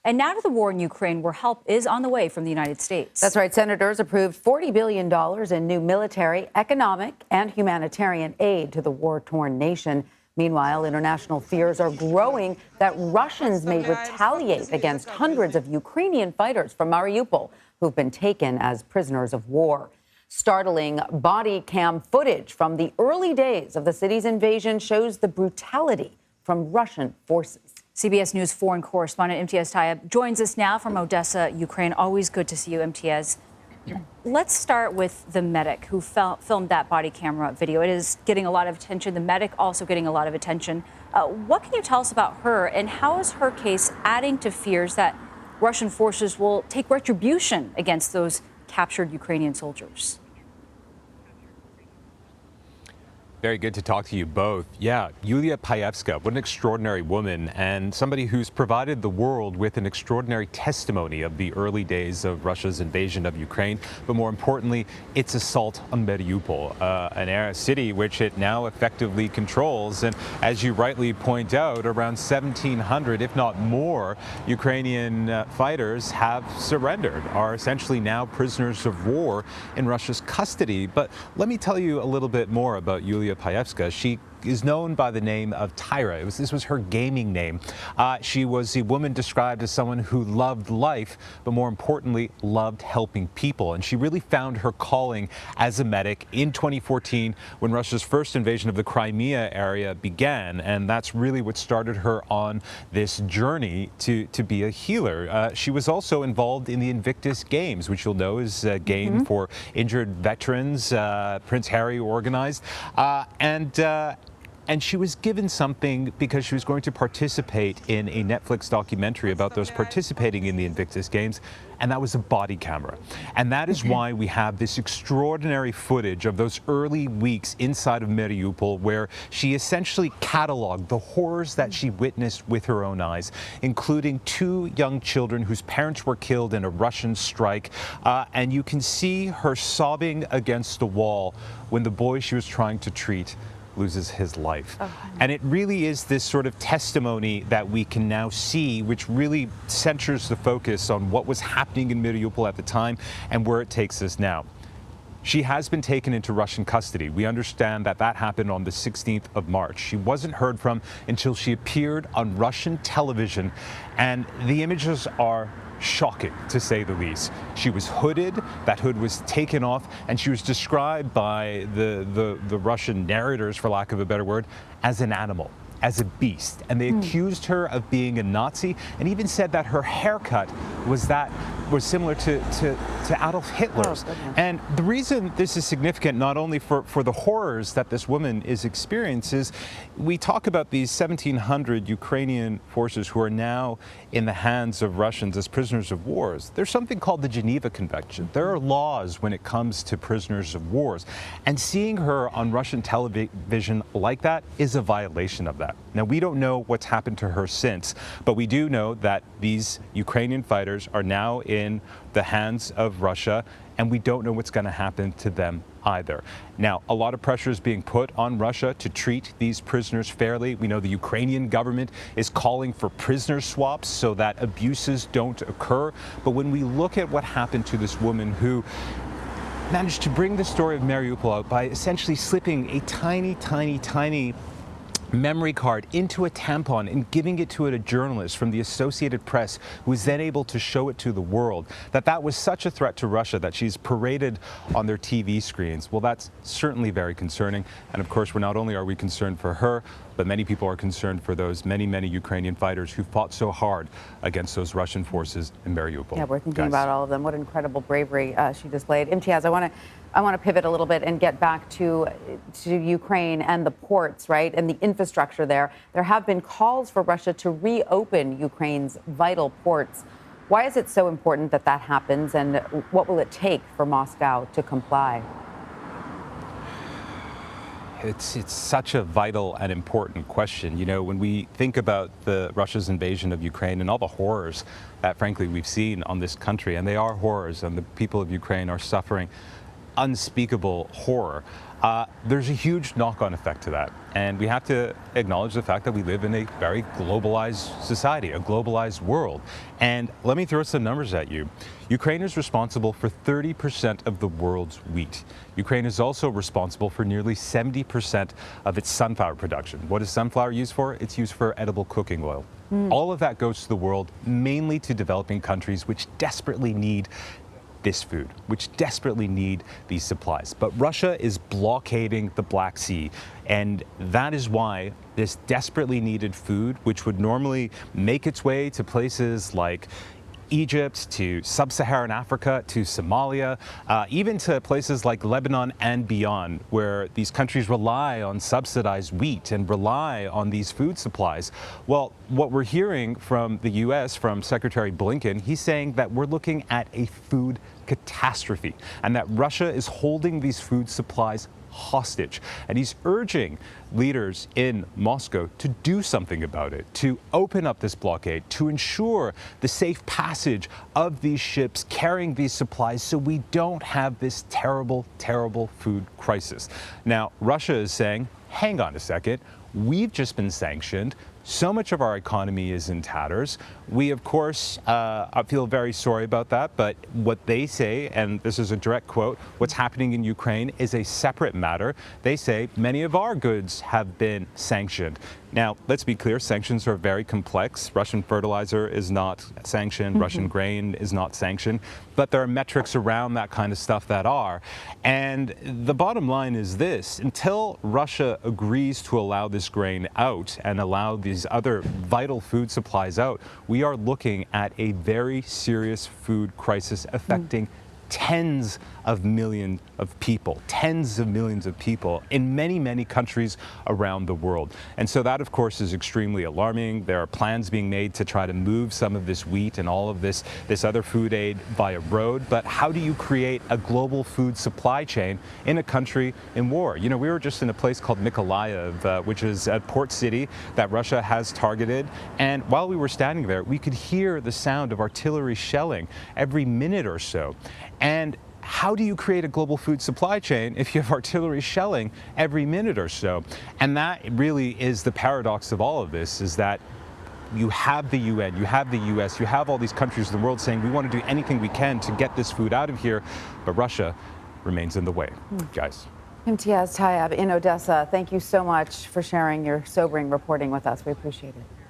And now to the war in Ukraine, where help is on the way from the United States. That's right. Senators approved $40 billion in new military, economic, and humanitarian aid to the war-torn nation. Meanwhile, international fears are growing that Russians may retaliate against hundreds of Ukrainian fighters from Mariupol who've been taken as prisoners of war. Startling body cam footage from the early days of the city's invasion shows the brutality from Russian forces. CBS News foreign correspondent Imtiaz Tyab joins us now from Odesa, Ukraine. Always good to see you, Imtiaz. Let's start with the medic who filmed that body camera video. It is getting a lot of attention. The medic also getting a lot of attention. What can you tell us about her, and how is her case adding to fears that Russian forces will take retribution against those captured Ukrainian soldiers? Very good to talk to you both. Yeah, Yulia Payevska, what an extraordinary woman, and somebody who's provided the world with an extraordinary testimony of the early days of Russia's invasion of Ukraine, but more importantly, its assault on Mariupol, a city which it now effectively controls. And as you rightly point out, around 1,700, if not more, Ukrainian fighters have surrendered, are essentially now prisoners of war in Russia's custody. But let me tell you a little bit more about Yulia Payevska. She is known by the name of Tyra. This was her gaming name. She was a woman described as someone who loved life, but more importantly, loved helping people. And she really found her calling as a medic in 2014 when Russia's first invasion of the Crimea area began. And that's really what started her on this journey to be a healer. She was also involved in the Invictus Games, which you'll know is a game for injured veterans, Prince Harry organized. And she was given something because she was going to participate in a Netflix documentary about those participating in the Invictus Games, and that was a body camera. And that is why we have this extraordinary footage of those early weeks inside of Mariupol, where she essentially cataloged the horrors that she witnessed with her own eyes, including 2 young children whose parents were killed in a Russian strike. And you can see her sobbing against the wall when the boy she was trying to treat loses his life. And it really is this sort of testimony that we can now see, which really centers the focus on what was happening in Mariupol at the time and where it takes us now. She has been taken into Russian custody. We understand that that happened on the 16th of March. She wasn't heard from until she appeared on Russian television, and the images are shocking, to say the least. She was hooded, that hood was taken off, and she was described by the Russian narrators, for lack of a better word, as an animal, as a beast. And they accused her of being a Nazi, and even said that her haircut was similar to Adolf Hitler's. And the reason this is significant, not only for the horrors that this woman is experiencing, is we talk about these 1,700 Ukrainian forces who are now in the hands of Russians as prisoners of wars. There's something called the Geneva Convention. There are laws when it comes to prisoners of wars. And seeing her on Russian television like that is a violation of that. Now, we don't know what's happened to her since, but we do know that these Ukrainian fighters are now in the hands of Russia, and we don't know what's going to happen to them either. Now, a lot of pressure is being put on Russia to treat these prisoners fairly. We know the Ukrainian government is calling for prisoner swaps so that abuses don't occur. But when we look at what happened to this woman who managed to bring the story of Mariupol out by essentially slipping a tiny memory card into a tampon and giving it to a journalist from the Associated Press, who was then able to show it to the world, that was such a threat to Russia that she's paraded on their TV screens. Well, that's certainly very concerning. And of course, not only are we concerned for her, but many people are concerned for those many Ukrainian fighters who fought so hard against those Russian forces in Mariupol. Yeah, we're thinking about all of them. What incredible bravery she displayed. Imtiaz, I want to pivot a little bit and get back to Ukraine and the ports, right, and the infrastructure there. There have been calls for Russia to reopen Ukraine's vital ports. Why is it so important that that happens, and what will it take for Moscow to comply? It's such a vital and important question. You know, when we think about Russia's invasion of Ukraine and all the horrors that, frankly, we've seen on this country, and they are horrors, and the people of Ukraine are suffering, unspeakable horror, there's a huge knock-on effect to that. And we have to acknowledge the fact that we live in a very globalized society, a globalized world. And let me throw some numbers at you. Ukraine is responsible for 30% of the world's wheat. Ukraine is also responsible for nearly 70% of its sunflower production. What is sunflower used for? It's used for edible cooking oil. All of that goes to the world, mainly to developing countries which desperately need this food, which desperately need these supplies. But Russia is blockading the Black Sea, and that is why this desperately needed food, which would normally make its way to places like Egypt, to sub-Saharan Africa, to Somalia, even to places like Lebanon and beyond, where these countries rely on subsidized wheat and rely on these food supplies. Well, what we're hearing from the U.S., from Secretary Blinken, he's saying that we're looking at a food catastrophe and that Russia is holding these food supplies hostage. And he's urging leaders in Moscow to do something about it, to open up this blockade, to ensure the safe passage of these ships carrying these supplies so we don't have this terrible, terrible food crisis. Now, Russia is saying, hang on a second, we've just been sanctioned. So much of our economy is in tatters. We, of course, I feel very sorry about that, but what they say, and this is a direct quote, what's happening in Ukraine is a separate matter. They say many of our goods have been sanctioned. Now, let's be clear, sanctions are very complex. Russian fertilizer is not sanctioned, Russian grain is not sanctioned, but there are metrics around that kind of stuff that are. And the bottom line is this: until Russia agrees to allow this grain out and allow these other vital food supplies out, we are looking at a very serious food crisis affecting tens of millions of people in many, many countries around the world. And so that, of course, is extremely alarming. There are plans being made to try to move some of this wheat and all of this other food aid via road. But how do you create a global food supply chain in a country in war? You know, we were just in a place called Mykolaiv, which is a port city that Russia has targeted. And while we were standing there, we could hear the sound of artillery shelling every minute or so. And how do you create a global food supply chain if you have artillery shelling every minute or so? And that really is the paradox of all of this, is that you have the UN, you have the US, you have all these countries in the world saying we want to do anything we can to get this food out of here, but Russia remains in the way, guys. Imtiaz Tyab in Odesa, thank you so much for sharing your sobering reporting with us. We appreciate it.